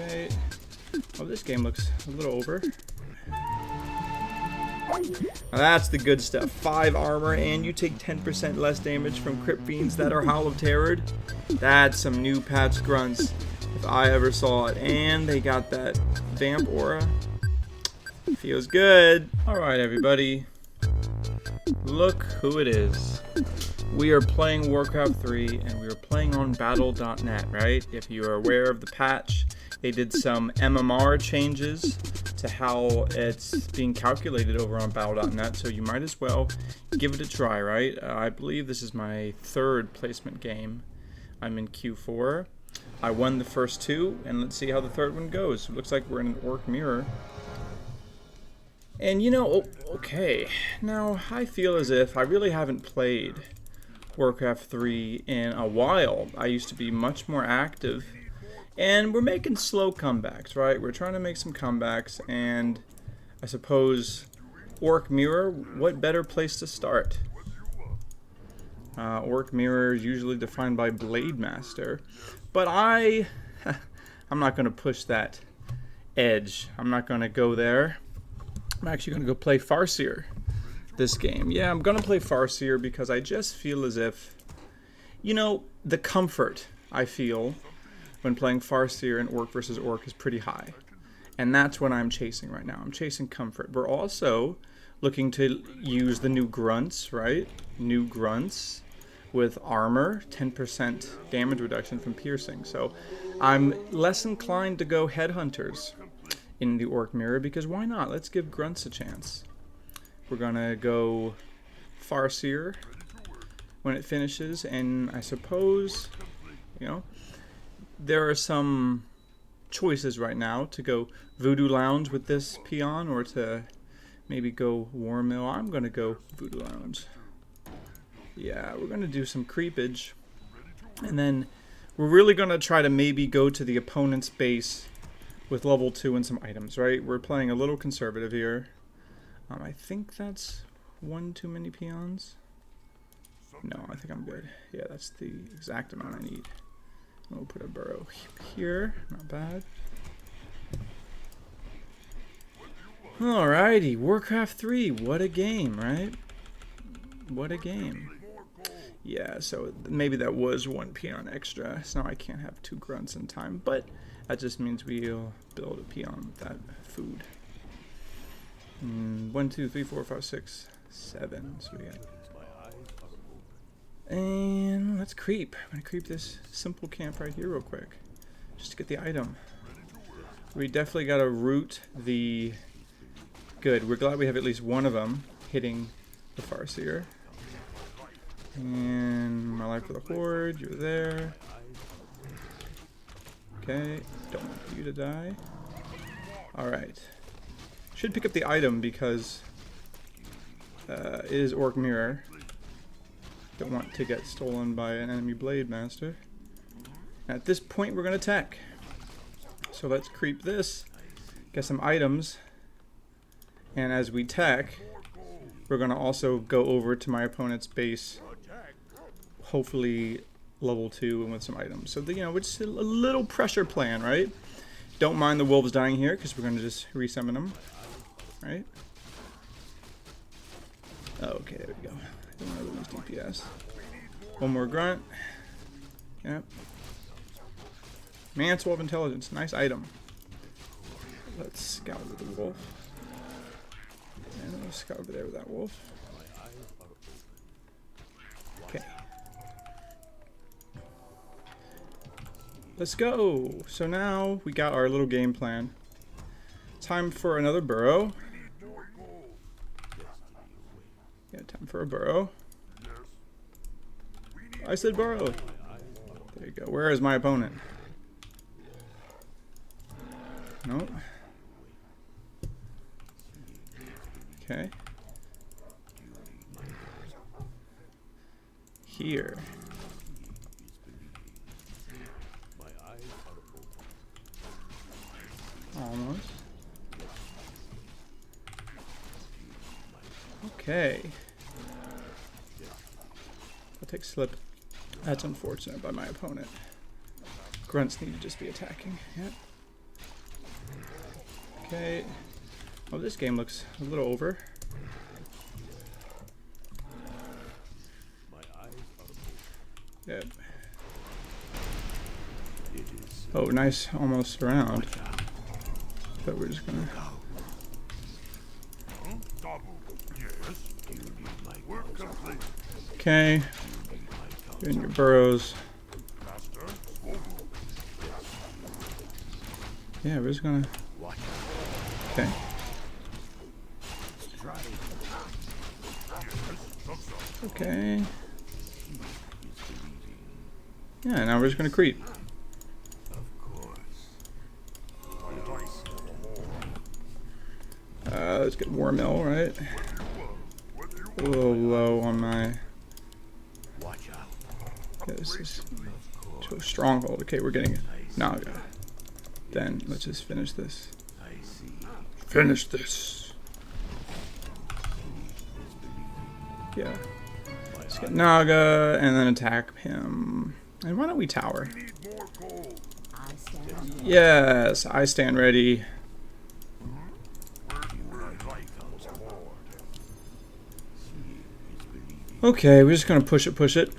Okay. Oh, this game looks a little over. Now that's the good stuff. 5 armor and you take 10% less damage from crit fiends that are Howl of Terror. That's some new patch grunts if I ever saw it. And they got that vamp aura. Feels good. Alright everybody. Look who it is. We are playing Warcraft 3 and we are playing on battle.net, right? If you are aware of the patch, they did some MMR changes to how it's being calculated over on battle.net, so you might as well give it a try, right? I believe this is my 3rd placement game. I'm in Q4. I won the first 2, and let's see how the 3rd one goes. It looks like we're in an orc mirror. And you know, okay, now I feel as if I really haven't played Warcraft 3 in a while. I used to be much more active. And we're making slow comebacks, right? We're trying to make some comebacks, and I suppose Orc Mirror, what better place to start? Orc Mirror is usually defined by Blade Master, but I'm not going to push that edge. I'm not going to go there. I'm actually going to go play Farseer this game. Yeah, I'm going to play Farseer because I just feel as if, you know, the comfort I feel when playing Farseer and Orc versus Orc is pretty high. And that's what I'm chasing right now. I'm chasing comfort. We're also looking to use the new Grunts, right? New Grunts with armor, 10% damage reduction from piercing. So I'm less inclined to go Headhunters in the Orc Mirror because why not? Let's give Grunts a chance. We're gonna go Farseer when it finishes, and I suppose, you know, there are some choices right now to go Voodoo Lounge with this peon or to maybe go War Mill. I'm going to go Voodoo Lounge. Yeah, we're going to do some creepage. And then we're really going to try to maybe go to the opponent's base with level 2 and some items, right? We're playing a little conservative here. I think that's one too many peons. No, I think I'm good. Yeah, that's the exact amount I need. We'll put a burrow here, not bad. Alrighty, Warcraft 3, what a game, right? What a game. Yeah, so maybe that was 1 peon extra, so now I can't have 2 grunts in time, but that just means we'll build a peon with that food. 1, 2, 3, 4, 5, 6, 7, so we got... And let's creep. I'm going to creep this simple camp right here real quick. Just to get the item. We definitely got to root the... Good. We're glad we have at least one of them hitting the Farseer. And my life for the Horde. You're there. Okay. Don't want you to die. Alright. Should pick up the item because it is Orc Mirror. Don't want to get stolen by an enemy Blade Master. At this point, we're going to attack. So let's creep this, get some items, and as we attack, we're going to also go over to my opponent's base, hopefully level 2 and with some items. So, you know, it's a little pressure plan, right? Don't mind the wolves dying here, because we're going to just resummon them, right? Okay, there we go. Don't want to lose DPS. One more grunt. Yep. Mantle of Intelligence. Nice item. Let's scout with the wolf. And we'll scout over there with that wolf. Okay. Let's go. So now we got our little game plan. Time for another burrow. Yeah, time for a burrow. I said burrow. There you go. Where is my opponent? Nope. Okay. Here. Almost. Okay. I'll take slip. That's unfortunate by my opponent. Grunts need to just be attacking. Yep. Okay. Oh, this game looks a little over. Yep. Oh, nice, almost around. But we're just gonna. Okay. Doing your burrows. Yeah, we're just gonna. Okay. Okay. Yeah, now we're just gonna creep. Let's get War Mill, right? A little low on my. Okay, this is to a stronghold. Okay, we're getting Naga. Then let's just finish this. Finish this. Yeah. Let's get Naga and then attack him. And why don't we tower? Yes, I stand ready. Okay, we're just gonna push it.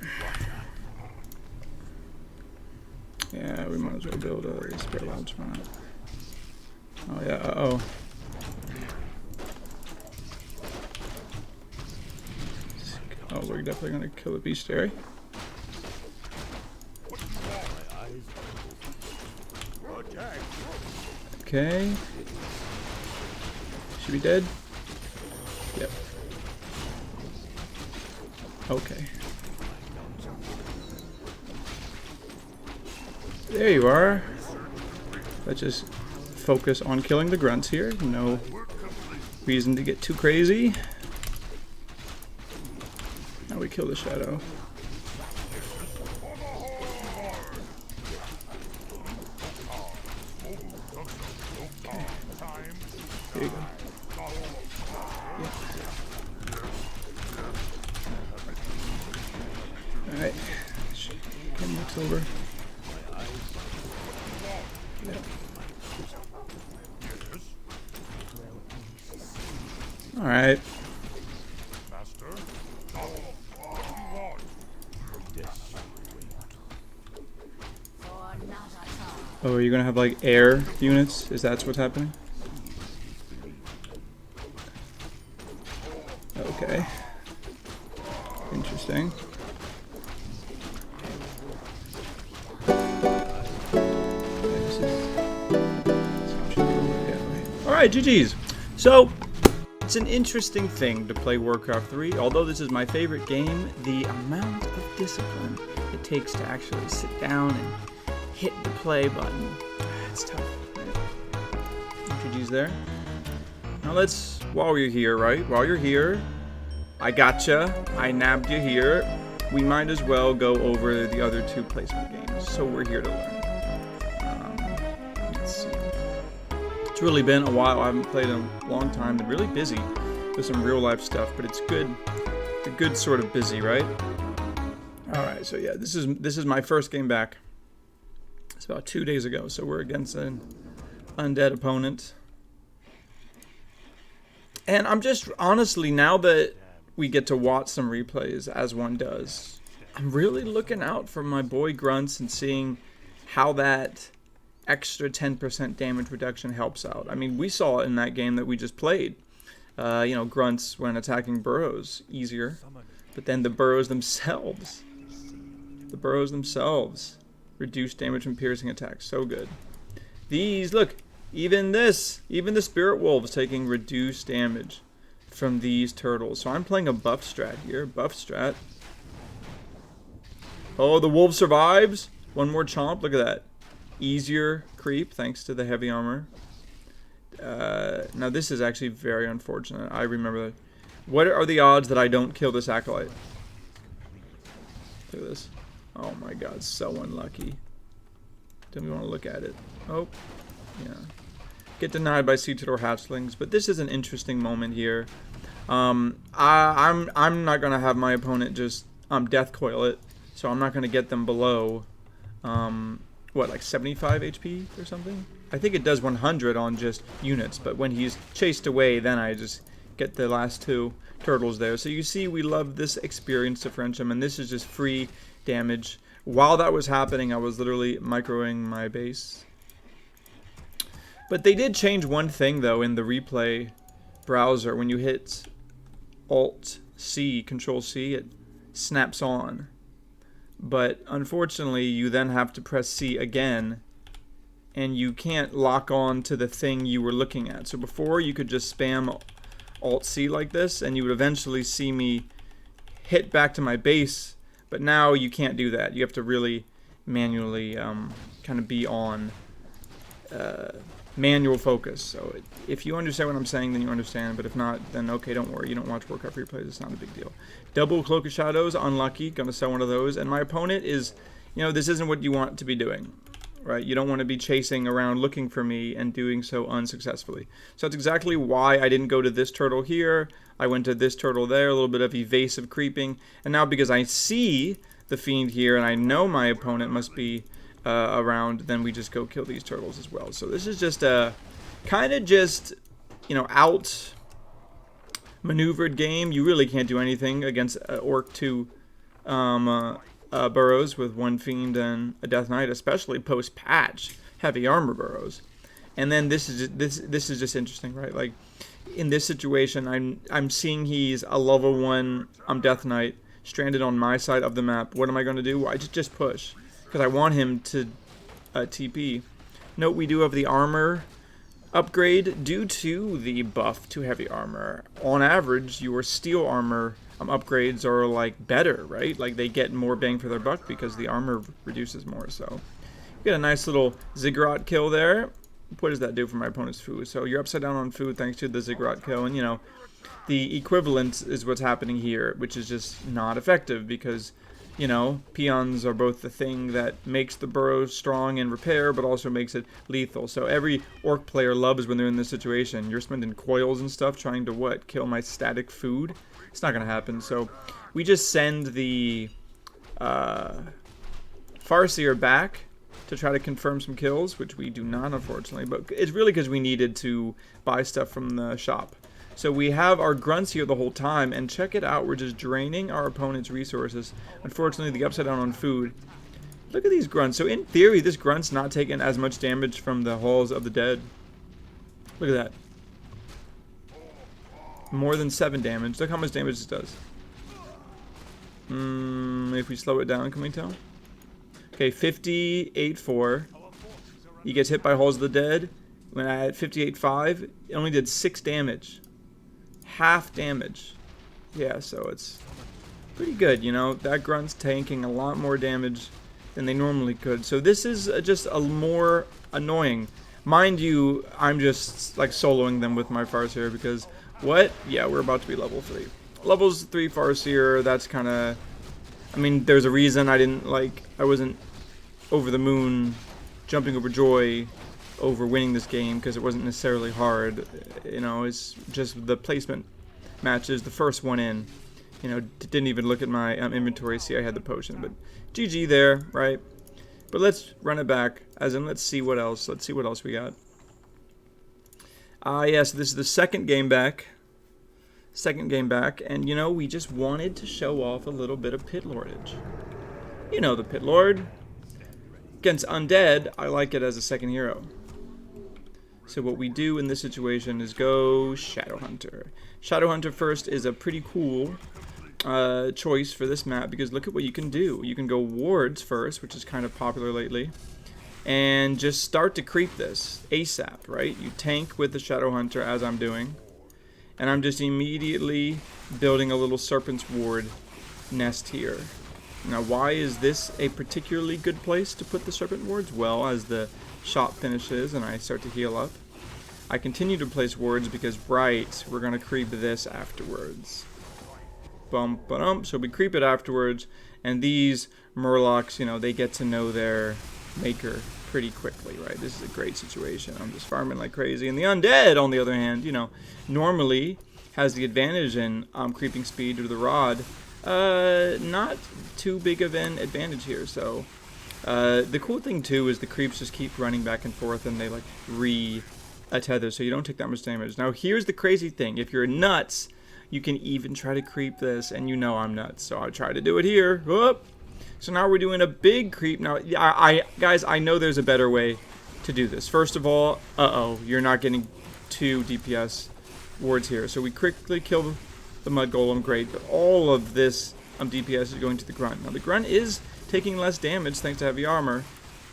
Yeah, we might as well build a spare lab spot. Oh yeah, uh-oh. Oh, we're definitely gonna kill the bestiary. Okay. Should be dead? Yep. Okay. There you are. Let's just focus on killing the grunts here. No reason to get too crazy. Now we kill the shadow. Okay. Here you go. Yeah. Alright. Gimmick's over. Yeah. Alright. Oh, are you gonna have like air units? Is that what's happening? Okay. Interesting. Alright, GG's. So, it's an interesting thing to play Warcraft 3. Although this is my favorite game, the amount of discipline it takes to actually sit down and hit the play button, it's tough, right? GG's there. Now let's, while you're here, right? While you're here, I gotcha. I nabbed you here. We might as well go over the other two placement games. So we're here to learn. Let's see. It's really been a while. I haven't played in a long time. Been really busy with some real life stuff, but it's good. It's a good sort of busy, right? All right. So yeah, this is my first game back. It's about 2 days ago. So we're against an undead opponent. And I'm just honestly, now that we get to watch some replays as one does, I'm really looking out for my boy Grunts and seeing how that extra 10% damage reduction helps out. I mean, we saw it in that game that we just played. You know, Grunts when attacking burrows easier, but then the burrows themselves reduce damage from piercing attacks. So good. These, look, even the spirit wolves taking reduced damage from these turtles. So I'm playing a buff strat here. Buff strat. Oh, the wolf survives. One more chomp. Look at that. Easier creep thanks to the heavy armor. Now this is actually very unfortunate. I remember that. What are the odds that I don't kill this acolyte? Look at this. Oh my god, so unlucky. Don't we want to look at it? Oh, yeah. Get denied by sea turtle hatchlings, but this is an interesting moment here. I'm not gonna have my opponent just death coil it, so I'm not gonna get them below what, like 75 HP or something? I think it does 100 on just units, but when he's chased away, then I just get the last 2 turtles there. So you see, we love this experience differentium, and this is just free damage. While that was happening, I was literally microing my base. But they did change one thing, though, in the replay browser. When you hit Alt-C, Control-C, it snaps on. But unfortunately, you then have to press C again, and you can't lock on to the thing you were looking at. So before, you could just spam Alt-C like this, and you would eventually see me hit back to my base. But now you can't do that. You have to really manually kind of be on manual focus. So if you understand what I'm saying, then you understand. But if not, then okay, don't worry. You don't watch Warcraft replays. It's not a big deal. Double Cloak of Shadows, unlucky. Gonna sell one of those. And my opponent is, you know, this isn't what you want to be doing, right? You don't want to be chasing around looking for me and doing so unsuccessfully. So that's exactly why I didn't go to this turtle here. I went to this turtle there, a little bit of evasive creeping. And now because I see the fiend here and I know my opponent must be around, then we just go kill these turtles as well. So this is just a kind of just, you know, out maneuvered game. You really can't do anything against Orc 2 burrows with 1 fiend and a Death Knight, especially post patch heavy armor burrows. And then this is just interesting, right? Like in this situation, I'm seeing he's a level 1 Death Knight stranded on my side of the map. What am I going to do? Well, I just push because I want him to TP. Note we do have the armor upgrade due to the buff to heavy armor. On average, your steel armor upgrades are like better, right? Like they get more bang for their buck because the armor reduces more. So you get a nice little ziggurat kill there. What does that do for my opponent's food? So you're upside down on food thanks to the ziggurat kill, and you know the equivalent is what's happening here, which is just not effective because, you know, peons are both the thing that makes the burrow strong and repair, but also makes it lethal. So every orc player loves when they're in this situation. You're spending coils and stuff trying to what? Kill my static food? It's not going to happen. So we just send the Farseer back to try to confirm some kills, which we do not, unfortunately. But it's really because we needed to buy stuff from the shop. So we have our grunts here the whole time, and check it out, we're just draining our opponent's resources. Unfortunately, the upside down on food. Look at these grunts. So in theory, this grunt's not taking as much damage from the halls of the dead. Look at that. More than 7 damage. Look how much damage this does. If we slow it down, can we tell? Okay, 58.4. He gets hit by halls of the dead. When I had 58.5, it only did 6 damage. Half damage. Yeah, so it's pretty good, you know. That grunt's tanking a lot more damage than they normally could. So this is just a more annoying. Mind you, I'm just like soloing them with my Farseer because what? Yeah, we're about to be level 3. Levels 3 Farseer, that's kind of, I mean, there's a reason I wasn't over the moon, jumping over joy over winning this game because it wasn't necessarily hard. You know, it's just the placement matches. The first one in, you know, didn't even look at my inventory, see I had the potion, but GG there, right? But let's run it back, as in let's see what else we got. Yes, this is the second game back, and you know, we just wanted to show off a little bit of Pit Lordage. You know the Pit Lord. Against undead, I like it as a second hero. So what we do in this situation is go Shadowhunter. Shadowhunter first is a pretty cool choice for this map because look at what you can do. You can go wards first, which is kind of popular lately, and just start to creep this ASAP, right? You tank with the Shadowhunter as I'm doing, and I'm just immediately building a little Serpent's Ward nest here. Now, why is this a particularly good place to put the Serpent Wards? Well, as the shot finishes and I start to heal up, I continue to place wards because, right, we're going to creep this afterwards. Bump, ba-dum. So we creep it afterwards, and these Murlocs, you know, they get to know their maker pretty quickly, right? This is a great situation. I'm just farming like crazy. And the undead, on the other hand, you know, normally has the advantage in creeping speed due to the rod. Not too big of an advantage here, so The cool thing too is the creeps just keep running back and forth, and they like tether, so you don't take that much damage. Now here's the crazy thing: if you're nuts, you can even try to creep this, and you know I'm nuts, so I'll try to do it here. Whoop. So now we're doing a big creep. Now, guys, I know there's a better way to do this. First of all, you're not getting 2 DPS wards here. So we quickly kill the mud golem, great. But all of this DPS is going to the grunt. Now the grunt is taking less damage thanks to heavy armor.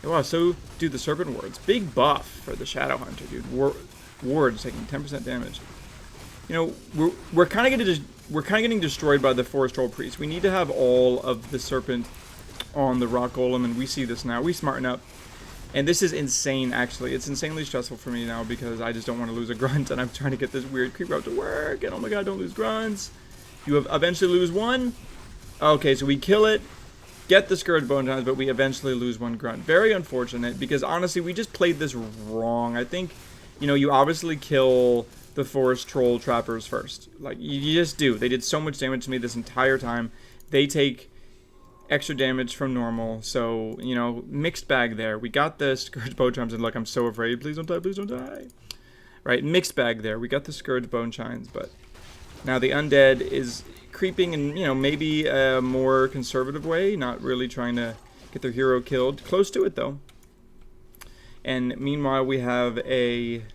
Wow, so do the serpent wards. Big buff for the shadow hunter, dude. Wards taking 10% damage. You know, we're kind of getting destroyed by the forest troll priest. We need to have all of the serpent on the rock golem, and we see this now. We smarten up, and this is insane. Actually, it's insanely stressful for me now because I just don't want to lose a grunt, and I'm trying to get this weird creeper out to work. And oh my god, don't lose grunts. You eventually lose one. Okay, so we kill it, get the scourge bone times, but we eventually lose one grunt. Very unfortunate because honestly, we just played this wrong. I think, you know, you obviously kill the forest troll trappers first. Like you just do. They did so much damage to me this entire time. They take extra damage from normal, so, you know, mixed bag there. We got the scourge bone chimes, and look, I'm so afraid. Please don't die, please don't die. Right, mixed bag there. We got the scourge bone chimes, but now the undead is creeping in, you know, maybe a more conservative way, not really trying to get their hero killed. Close to it, though. And meanwhile, we have a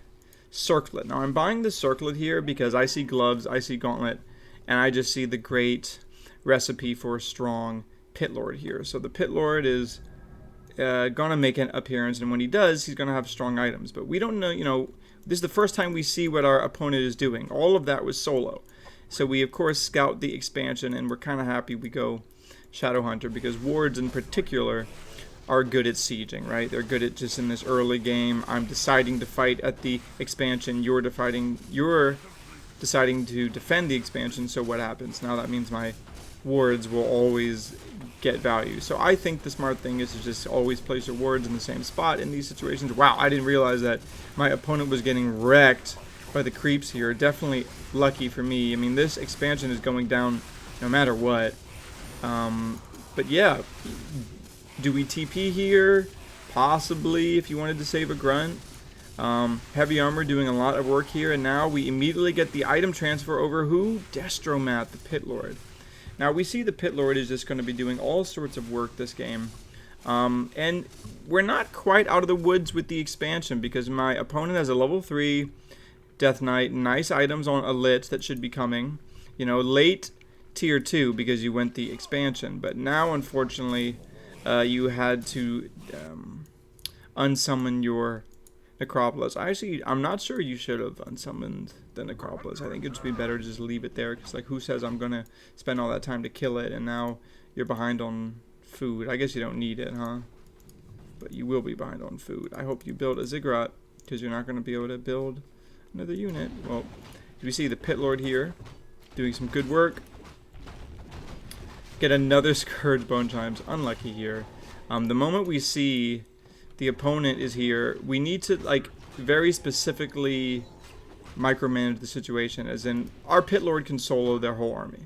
circlet. Now, I'm buying the circlet here because I see gloves, I see gauntlet, and I just see the great recipe for a strong Pit Lord here. So the Pit Lord is gonna make an appearance, and when he does, he's gonna have strong items. But we don't know, you know, this is the first time we see what our opponent is doing. All of that was solo. So we, of course, scout the expansion, and we're kind of happy we go Shadow Hunter, because wards in particular are good at sieging, right? They're good at just in this early game. I'm deciding to fight at the expansion. You're deciding to defend the expansion, so what happens? Now that means my wards will always get value. So I think the smart thing is to just always place your wards in the same spot in these situations. Wow, I didn't realize that my opponent was getting wrecked by the creeps here. Definitely lucky for me. I mean, this expansion is going down no matter what. But yeah, do we TP here? Possibly, if you wanted to save a grunt. Heavy armor doing a lot of work here, and now we immediately get the item transfer over who? Destromat, the Pit Lord. Now we see the Pit Lord is just going to be doing all sorts of work this game. And we're not quite out of the woods with the expansion because my opponent has a level 3 Death Knight, nice items on a lit that should be coming. You know, late tier 2 because you went the expansion. But now, unfortunately, you had to unsummon your Necropolis. I'm not sure you should have unsummoned the Necropolis. I think it'd just be better to just leave it there, because like, who says I'm gonna spend all that time to kill it, and now you're behind on food. I guess you don't need it, huh? But you will be behind on food. I hope you build a ziggurat, because you're not gonna be able to build another unit. Well, we see the Pit Lord here doing some good work. Get another Scourge Bone Chimes. Unlucky here. The moment we see the opponent is here, we need to, like, very specifically micromanage the situation, as in our Pit Lord can solo their whole army,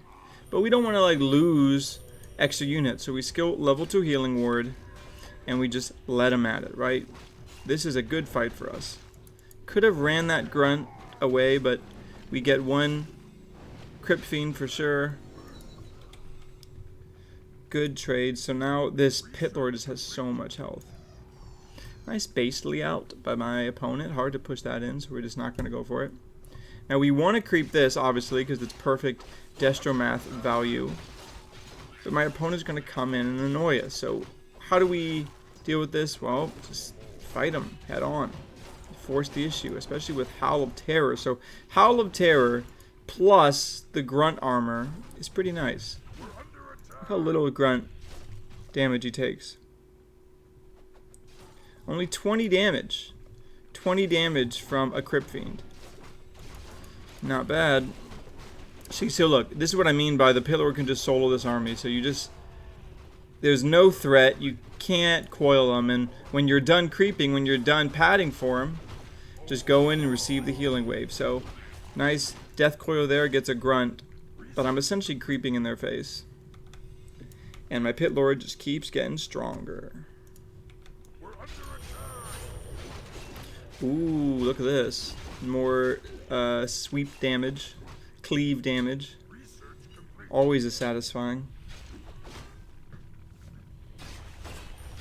but we don't want to like lose extra units, so we skill level 2 healing ward and we just let him at it, right? This is a good fight for us. Could have ran that grunt away, but we get one Crypt Fiend for sure. Good trade. So now this Pit Lord just has so much health. Nice base layout by my opponent. Hard to push that in, so we're just not going to go for it. Now we want to creep this, obviously, because it's perfect Destromath value. But my opponent's going to come in and annoy us. So how do we deal with this? Well, just fight him head on. Force the issue, especially with Howl of Terror. So Howl of Terror plus the Grunt armor is pretty nice. Look how little Grunt damage he takes. Only 20 damage. 20 damage from a Crypt Fiend. Not bad. See, so look, this is what I mean by the Pit Lord can just solo this army. So you just... there's no threat. You can't coil them. And when you're done creeping, when you're done padding for him, just go in and receive the healing wave. So, nice death coil there. Gets a grunt. But I'm essentially creeping in their face. And my Pit Lord just keeps getting stronger. Ooh, look at this. More sweep damage, cleave damage. Always a satisfying.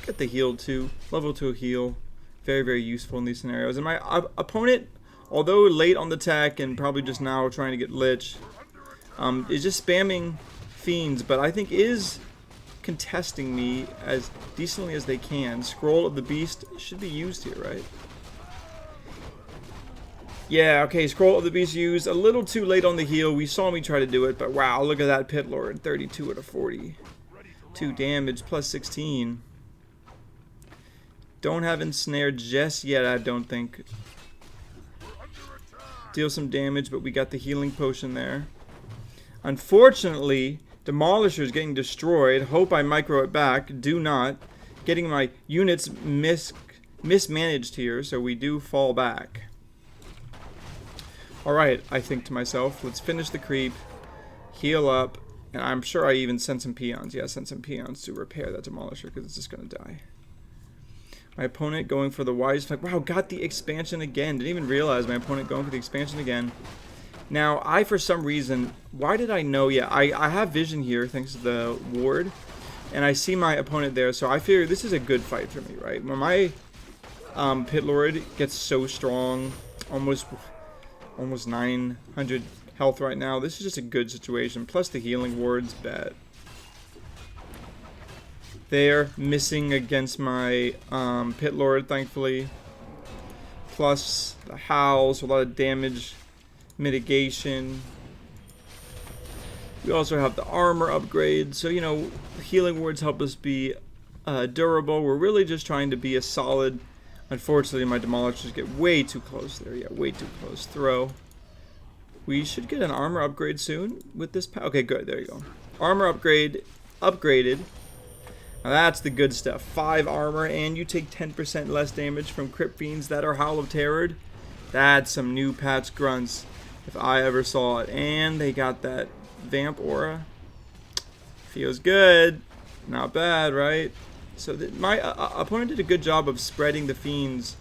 Get the heal too. Level 2 heal. Very, very useful in these scenarios. And my opponent, although late on the tech and probably just now trying to get Lich, is just spamming Fiends, but I think is contesting me as decently as they can. Scroll of the Beast should be used here, right? Yeah, okay, Scroll of the Beast used. A little too late on the heal. We saw me try to do it, but wow, look at that Pit Lord. 32 out of 40. 2 damage, plus 16. Don't have Ensnared just yet, I don't think. Deal some damage, but we got the healing potion there. Unfortunately, Demolisher is getting destroyed. Hope I micro it back. Do not. Getting my units mismanaged here, so we do fall back. Alright, I think to myself, let's finish the creep, heal up, and I'm sure I even sent some peons. Yeah, I sent some peons to repair that Demolisher because it's just going to die. My opponent going for the Wise Flank. Wow, got the expansion again. Didn't even realize my opponent going for the expansion again. Now, for some reason, why did I know? Yeah, I have vision here thanks to the ward, and I see my opponent there, so I figure this is a good fight for me, right? When my Pit Lord gets so strong, almost 900 health right now. This is just a good situation. Plus the healing wards, bet. They're missing against my Pit Lord, thankfully. Plus the howls, a lot of damage mitigation. We also have the armor upgrade. So, you know, healing wards help us be durable. We're really just trying to be a solid. Unfortunately, my Demolishers get way too close there. Yeah, way too close. Throw. We should get an armor upgrade soon with this. Okay, good. There you go. Armor upgrade. Upgraded. Now that's the good stuff. 5 armor, and you take 10% less damage from Crypt Fiends that are Howl of Terror. That's some new patch grunts, if I ever saw it. And they got that Vamp Aura. Feels good. Not bad, right? So my opponent did a good job of spreading the Fiends,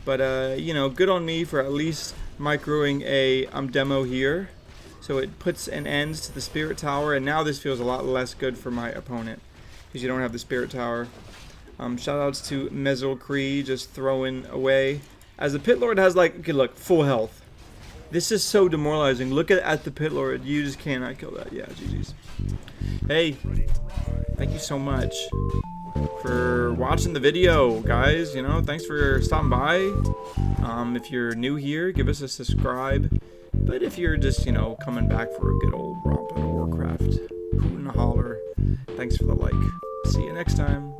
but you know, good on me for at least microing a demo here. So it puts an end to the Spirit Tower, and now this feels a lot less good for my opponent because you don't have the Spirit Tower. Shoutouts to Mezzle Cree just throwing away. As the Pit Lord has like, okay, look, full health. This is so demoralizing. Look at the Pit Lord. You just cannot kill that. Yeah, GG's. Hey, thank you so much for watching the video, guys. You know, thanks for stopping by. If you're new here, give us a subscribe. But if you're just, you know, coming back for a good old romp on Warcraft, hoot and holler, thanks for the like. See you next time.